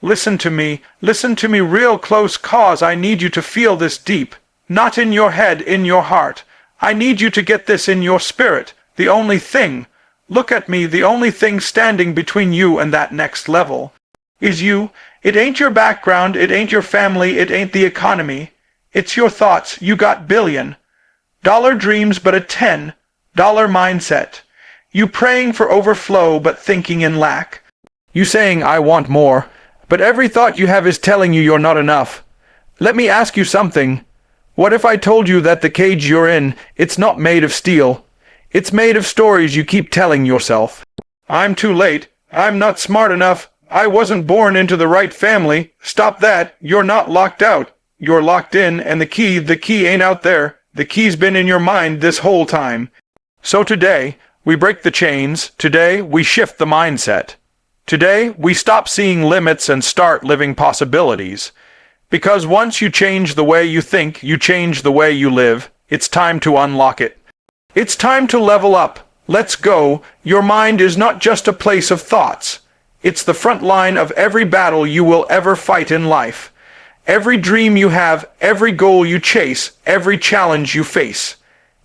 Listen to me real close, cause I need you to feel this deep. Not in your head, in your heart. I need you to get this in your spirit. The only thing, look at me, the only thing standing between you and that next level is you. It ain't your background, it ain't your family, it ain't the economy. It's your thoughts. You got $1 billion dreams but a $10 mindset. You praying for overflow but thinking in lack. You saying I want more, but every thought you have is telling you you're not enough. Let me ask you something. What if I told you that the cage you're in, it's not made of steel? It's made of stories you keep telling yourself. I'm too late. I'm not smart enough. I wasn't born into the right family. Stop that. You're not locked out. You're locked in, and the key ain't out there. The key's been in your mind this whole time. So today, we break the chains. Today, we shift the mindset. Today, we stop seeing limits and start living possibilities. Because once you change the way you think, you change the way you live. It's time to unlock it. It's time to level up. Let's go. Your mind is not just a place of thoughts. It's the front line of every battle you will ever fight in life. Every dream you have, every goal you chase, every challenge you face.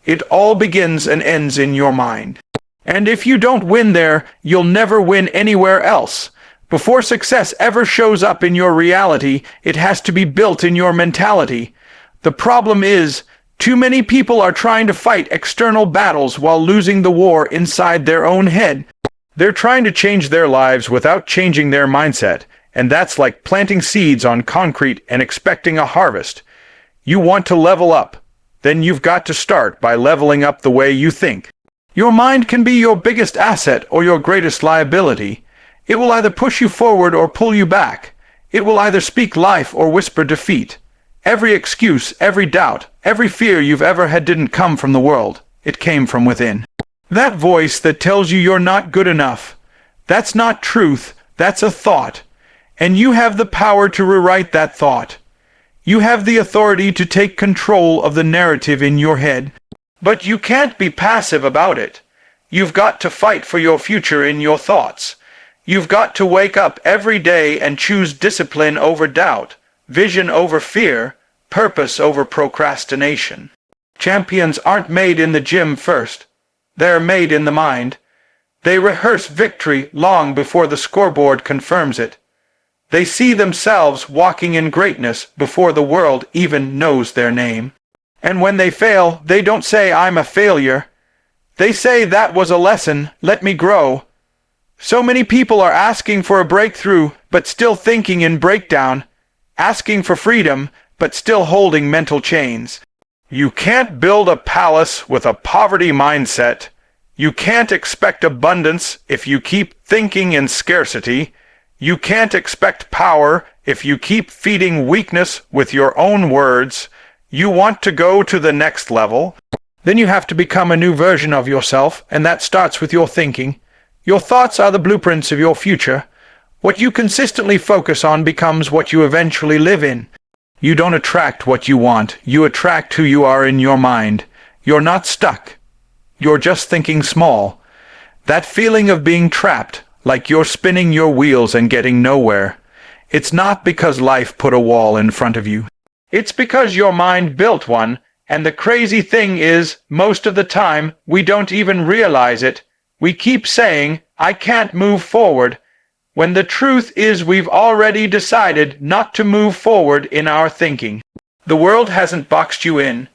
It all begins and ends in your mind. And if you don't win there, you'll never win anywhere else. Before success ever shows up in your reality, it has to be built in your mentality. The problem is, too many people are trying to fight external battles while losing the war inside their own head. They're trying to change their lives without changing their mindset, and that's like planting seeds on concrete and expecting a harvest. You want to level up, then you've got to start by leveling up the way you think. Your mind can be your biggest asset or your greatest liability. It will either push you forward or pull you back. It will either speak life or whisper defeat. Every excuse, every doubt, every fear you've ever had didn't come from the world. It came from within. That voice that tells you you're not good enough. That's not truth, that's a thought. And you have the power to rewrite that thought. You have the authority to take control of the narrative in your head. But you can't be passive about it. You've got to fight for your future in your thoughts. You've got to wake up every day and choose discipline over doubt, vision over fear, purpose over procrastination. Champions aren't made in the gym first. They're made in the mind. They rehearse victory long before the scoreboard confirms it. They see themselves walking in greatness before the world even knows their name. And when they fail, they don't say, I'm a failure. They say, that was a lesson, let me grow. So many people are asking for a breakthrough, but still thinking in breakdown, asking for freedom, but still holding mental chains. You can't build a palace with a poverty mindset. You can't expect abundance if you keep thinking in scarcity. You can't expect power if you keep feeding weakness with your own words. You want to go to the next level? Then you have to become a new version of yourself, and that starts with your thinking. Your thoughts are the blueprints of your future. What you consistently focus on becomes what you eventually live in. You don't attract what you want. You attract who you are in your mind. You're not stuck. You're just thinking small. That feeling of being trapped, like you're spinning your wheels and getting nowhere. It's not because life put a wall in front of you. It's because your mind built one, and the crazy thing is, most of the time, we don't even realize it. We keep saying, I can't move forward, when the truth is we've already decided not to move forward in our thinking. The world hasn't boxed you in.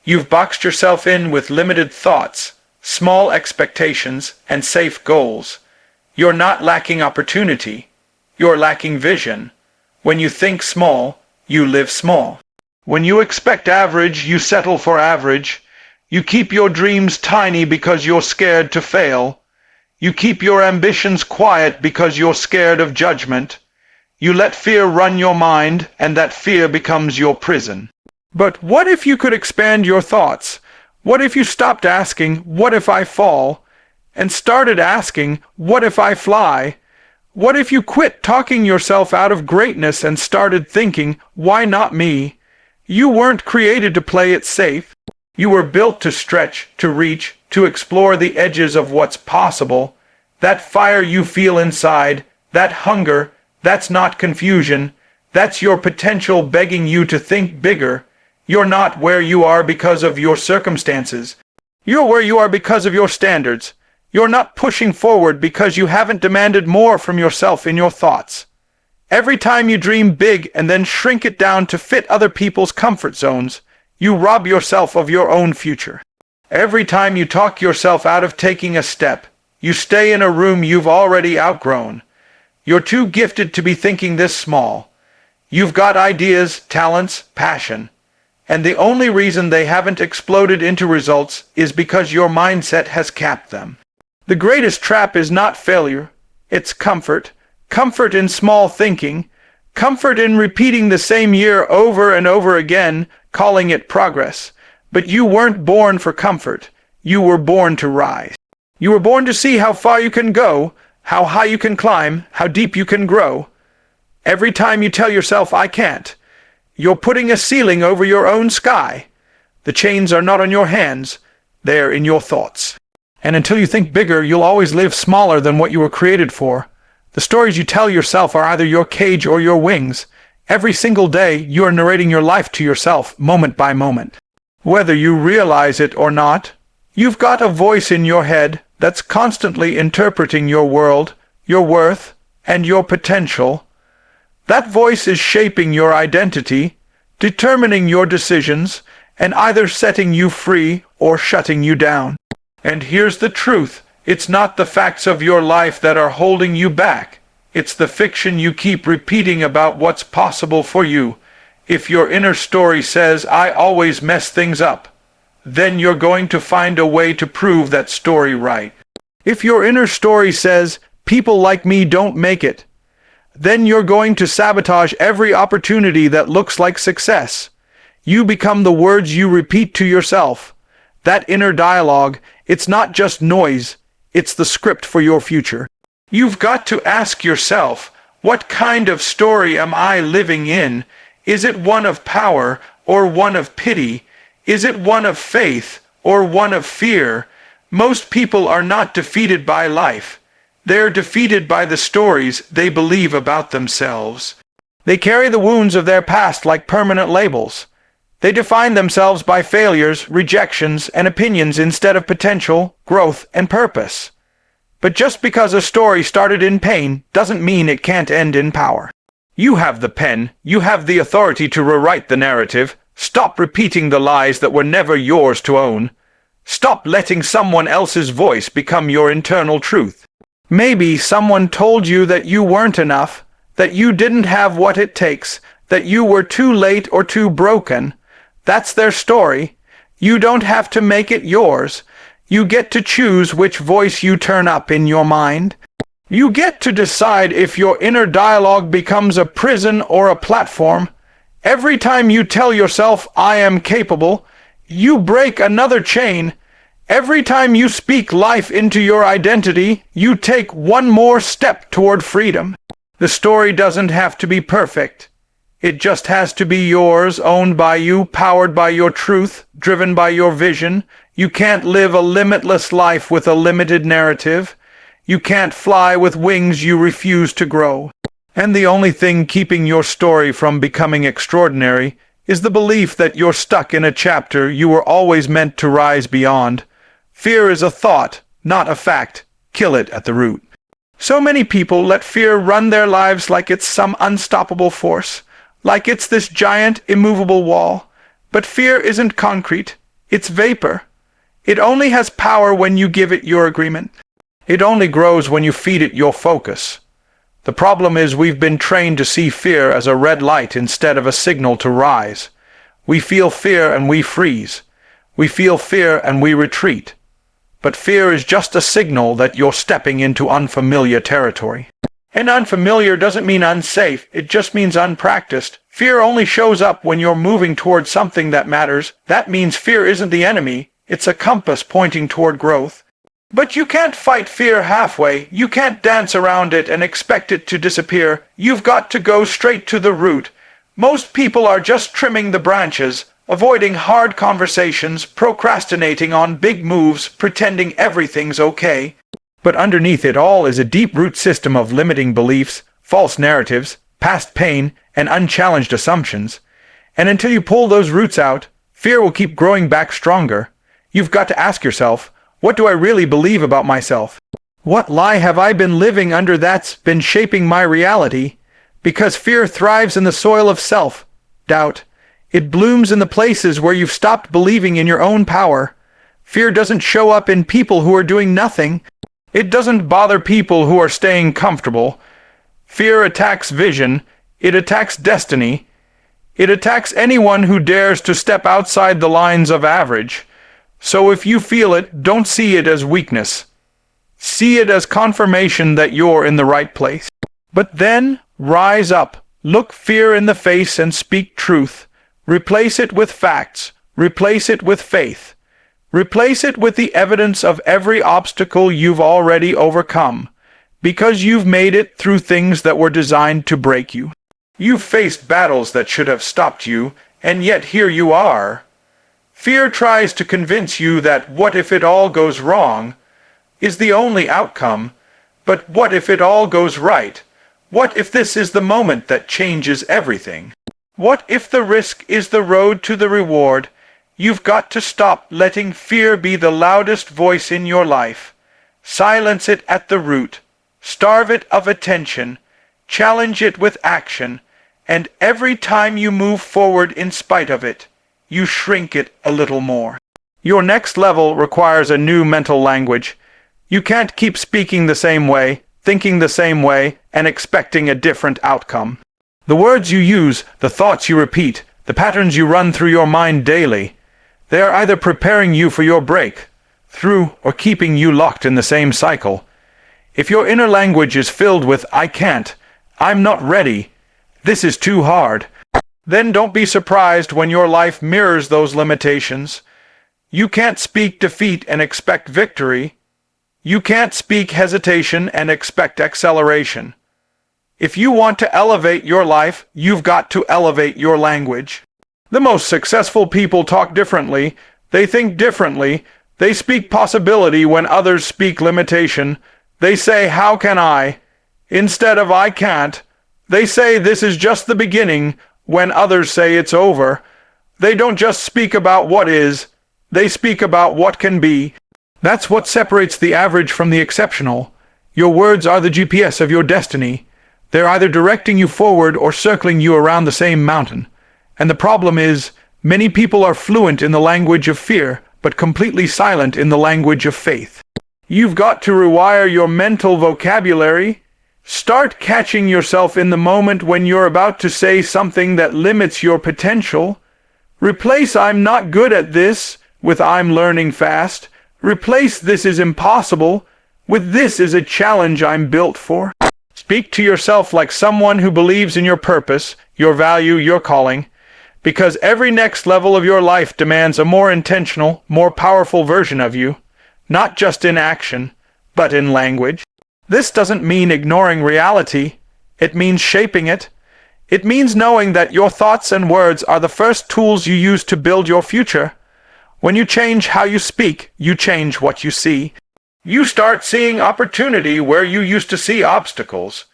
You've boxed yourself in with limited thoughts, small expectations, and safe goals. You're not lacking opportunity. You're lacking vision. When you think small, you live small. When you expect average, you settle for average. You keep your dreams tiny because you're scared to fail. You keep your ambitions quiet because you're scared of judgment. You let fear run your mind, and that fear becomes your prison. But what if you could expand your thoughts? What if you stopped asking, what if I fall? And started asking, what if I fly? What if you quit talking yourself out of greatness and started thinking, why not me? You weren't created to play it safe. You were built to stretch, to reach, to explore the edges of what's possible. That fire you feel inside, that hunger, That's not confusion. That's your potential begging you to think bigger. You're not where you are because of your circumstances. You're where you are because of your standards. You're not pushing forward because you haven't demanded more from yourself in your thoughts. Every time you dream big and then shrink it down to fit other people's comfort zones, you rob yourself of your own future. Every time you talk yourself out of taking a step, you stay in a room you've already outgrown. You're too gifted to be thinking this small. You've got ideas, talents, passion. And the only reason they haven't exploded into results is because your mindset has capped them. The greatest trap is not failure. It's comfort. Comfort in small thinking. Comfort in repeating the same year over and over again, calling it progress. But you weren't born for comfort. You were born to rise. You were born to see how far you can go, how high you can climb, how deep you can grow. Every time you tell yourself, I can't, you're putting a ceiling over your own sky. The chains are not on your hands. They're in your thoughts. And until you think bigger, you'll always live smaller than what you were created for. The stories you tell yourself are either your cage or your wings. Every single day, you are narrating your life to yourself, moment by moment. Whether you realize it or not, you've got a voice in your head that's constantly interpreting your world, your worth, and your potential. That voice is shaping your identity, determining your decisions, and either setting you free or shutting you down. And here's the truth. It's not the facts of your life that are holding you back. It's the fiction you keep repeating about what's possible for you. If your inner story says, I always mess things up, then you're going to find a way to prove that story right. If your inner story says, people like me don't make it, then you're going to sabotage every opportunity that looks like success. You become the words you repeat to yourself. That inner dialogue, it's not just noise, it's the script for your future. You've got to ask yourself, what kind of story am I living in? Is it one of power or one of pity? Is it one of faith or one of fear? Most people are not defeated by life. They're defeated by the stories they believe about themselves. They carry the wounds of their past like permanent labels. They define themselves by failures, rejections, and opinions instead of potential, growth, and purpose. But just because a story started in pain doesn't mean it can't end in power. You have the pen. You have the authority to rewrite the narrative. Stop repeating the lies that were never yours to own. Stop letting someone else's voice become your internal truth. Maybe someone told you that you weren't enough, that you didn't have what it takes, that you were too late or too broken. That's their story. You don't have to make it yours. You get to choose which voice you turn up in your mind. You get to decide if your inner dialogue becomes a prison or a platform. Every time you tell yourself, I am capable, you break another chain. Every time you speak life into your identity, you take one more step toward freedom. The story doesn't have to be perfect. It just has to be yours, owned by you, powered by your truth, driven by your vision. You can't live a limitless life with a limited narrative. You can't fly with wings you refuse to grow. And the only thing keeping your story from becoming extraordinary is the belief that you're stuck in a chapter you were always meant to rise beyond. Fear is a thought, not a fact. Kill it at the root. So many people let fear run their lives like it's some unstoppable force, like it's this giant, immovable wall. But fear isn't concrete. It's vapor. It only has power when you give it your agreement. It only grows when you feed it your focus. The problem is we've been trained to see fear as a red light instead of a signal to rise. We feel fear and we freeze. We feel fear and we retreat. But fear is just a signal that you're stepping into unfamiliar territory. And unfamiliar doesn't mean unsafe, it just means unpracticed. Fear only shows up when you're moving toward something that matters. That means fear isn't the enemy, it's a compass pointing toward growth. But you can't fight fear halfway. You can't dance around it and expect it to disappear. You've got to go straight to the root. Most people are just trimming the branches, avoiding hard conversations, procrastinating on big moves, pretending everything's okay. But underneath it all is a deep root system of limiting beliefs, false narratives, past pain, and unchallenged assumptions. And until you pull those roots out, fear will keep growing back stronger. You've got to ask yourself, what do I really believe about myself? What lie have I been living under that's been shaping my reality? Because fear thrives in the soil of self-doubt. It blooms in the places where you've stopped believing in your own power. Fear doesn't show up in people who are doing nothing. It doesn't bother people who are staying comfortable. Fear attacks vision. It attacks destiny. It attacks anyone who dares to step outside the lines of average. So if you feel it, don't see it as weakness. See it as confirmation that you're in the right place. But then, rise up, look fear in the face and speak truth. Replace it with facts. Replace it with faith. Replace it with the evidence of every obstacle you've already overcome, because you've made it through things that were designed to break you. You've faced battles that should have stopped you, and yet here you are. Fear tries to convince you that what if it all goes wrong is the only outcome, but what if it all goes right? What if this is the moment that changes everything? What if the risk is the road to the reward? You've got to stop letting fear be the loudest voice in your life. Silence it at the root. Starve it of attention. Challenge it with action. And every time you move forward in spite of it, you shrink it a little more. Your next level requires a new mental language. You can't keep speaking the same way, thinking the same way, and expecting a different outcome. The words you use, the thoughts you repeat, the patterns you run through your mind daily, they are either preparing you for your break through or keeping you locked in the same cycle. If your inner language is filled with "I can't," "I'm not ready," "this is too hard," then don't be surprised when your life mirrors those limitations. You can't speak defeat and expect victory. You can't speak hesitation and expect acceleration. If you want to elevate your life, you've got to elevate your language. The most successful people talk differently. They think differently. They speak possibility when others speak limitation. They say, "How can I?" instead of "I can't." They say this is just the beginning when others say it's over. They don't just speak about what is. They speak about what can be. That's what separates the average from the exceptional. Your words are the GPS of your destiny. They're either directing you forward or circling you around the same mountain. And the problem is, many people are fluent in the language of fear, but completely silent in the language of faith. You've got to rewire your mental vocabulary. Start catching yourself in the moment when you're about to say something that limits your potential. Replace "I'm not good at this" with "I'm learning fast." Replace "this is impossible" with "this is a challenge I'm built for." Speak to yourself like someone who believes in your purpose, your value, your calling, because every next level of your life demands a more intentional, more powerful version of you, not just in action, but in language. This doesn't mean ignoring reality. It means shaping it. It means knowing that your thoughts and words are the first tools you use to build your future. When you change how you speak, you change what you see. You start seeing opportunity where you used to see obstacles.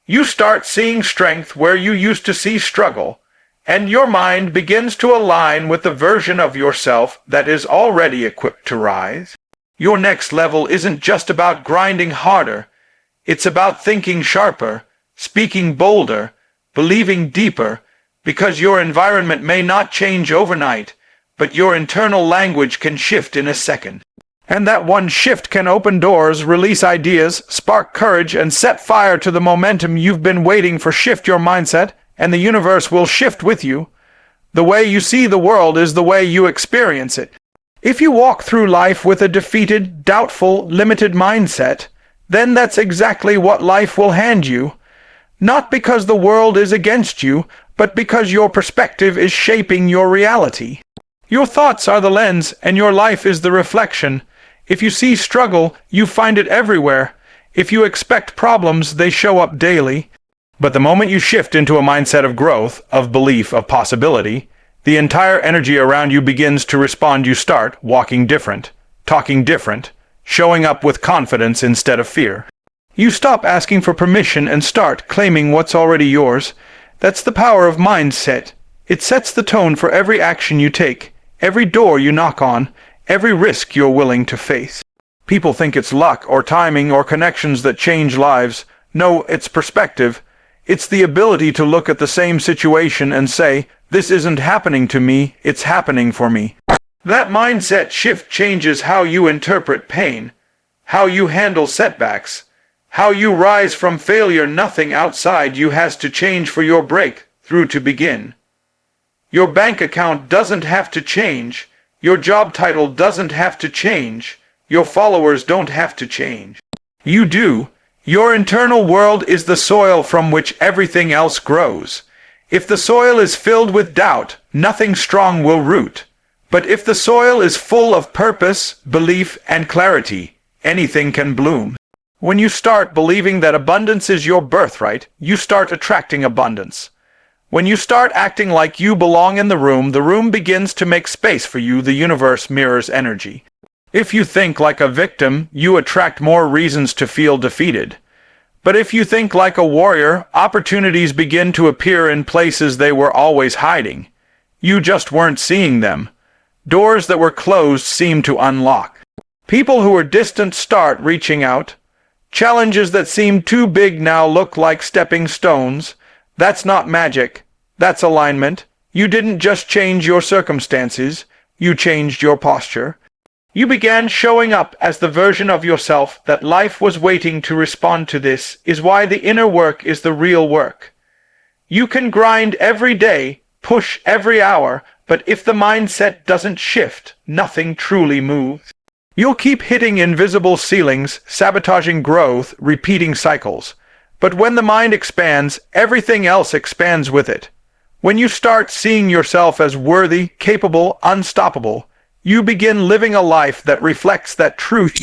You start seeing strength where you used to see struggle. And your mind begins to align with the version of yourself that is already equipped to rise. Your next level isn't just about grinding harder. It's about thinking sharper, speaking bolder, believing deeper, because your environment may not change overnight, but your internal language can shift in a second. And that one shift can open doors, release ideas, spark courage, and set fire to the momentum you've been waiting for. Shift your mindset, and the universe will shift with you. The way you see the world is the way you experience it. If you walk through life with a defeated, doubtful, limited mindset, then that's exactly what life will hand you. Not because the world is against you, but because your perspective is shaping your reality. Your thoughts are the lens, and your life is the reflection. If you see struggle, you find it everywhere. If you expect problems, they show up daily. But the moment you shift into a mindset of growth, of belief, of possibility, the entire energy around you begins to respond. You start walking different, talking different, showing up with confidence instead of fear. You stop asking for permission and start claiming what's already yours. That's the power of mindset. It sets the tone for every action you take, every door you knock on, every risk you're willing to face. People think it's luck or timing or connections that change lives. No, it's perspective. It's the ability to look at the same situation and say, this isn't happening to me, it's happening for me. That mindset shift changes how you interpret pain, how you handle setbacks, how you rise from failure. Nothing outside you has to change for your breakthrough to begin. Your bank account doesn't have to change. Your job title doesn't have to change. Your followers don't have to change. You do. Your internal world is the soil from which everything else grows. If the soil is filled with doubt, nothing strong will root. But if the soil is full of purpose, belief, and clarity, anything can bloom. When you start believing that abundance is your birthright, you start attracting abundance. When you start acting like you belong in the room begins to make space for you. The universe mirrors energy. If you think like a victim, you attract more reasons to feel defeated. But if you think like a warrior, opportunities begin to appear in places they were always hiding. You just weren't seeing them. Doors that were closed seem to unlock. People who were distant start reaching out. Challenges that seemed too big now look like stepping stones. That's not magic. That's alignment. You didn't just change your circumstances. You changed your posture. You began showing up as the version of yourself that life was waiting to respond to. This is why the inner work is the real work. You can grind every day, push every hour, but if the mindset doesn't shift, nothing truly moves. You'll keep hitting invisible ceilings, sabotaging growth, repeating cycles. But when the mind expands, everything else expands with it. When you start seeing yourself as worthy, capable, unstoppable, you begin living a life that reflects that truth.